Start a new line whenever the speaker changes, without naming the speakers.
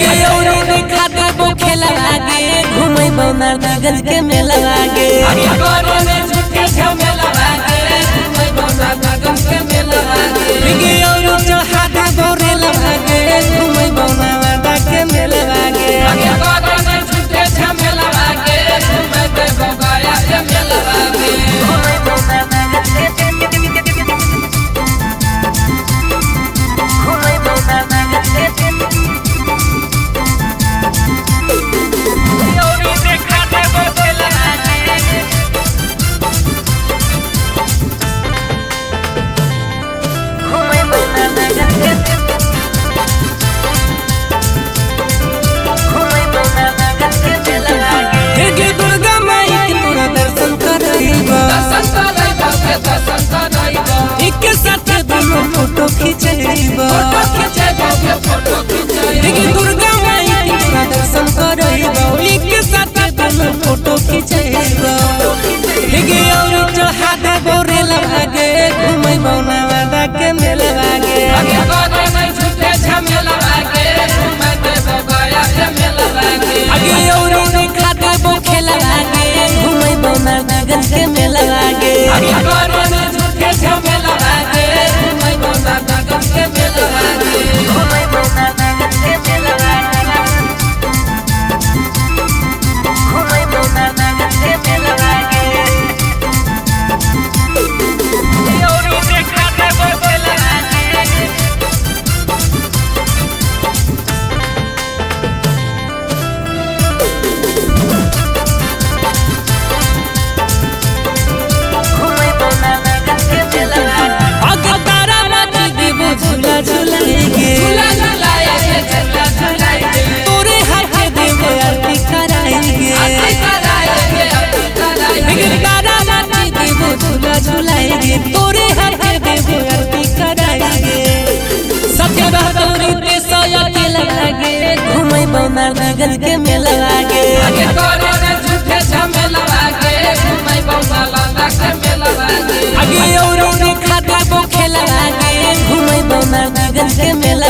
देखा देबो खेला लागे घूमे बनार गज के मेला लागे चढ़ा देबो रेला लागे घूमे बनार के मेला लागे फोटो खिंचेबो दुर्गा माई के दर्शन करबो एक साथ दोनों फोटो खिंचेबो और चढ़ा देबो रेला लागे घूमेबो नवादा के मेला लागे और देखा देबो खेला लागे घूमेबो नवादा के मेला लागे तोरे हाथ देबो आरती कराएंगे देबो झूला झूलाएंगे तोरे हाथ देबो आरती कराएंगे सत्य बहादुरी ते सोया के लागे घूमे बनार गज के मेला लागे और देखा देबो खेला लागे घूमे बनार गज के मेला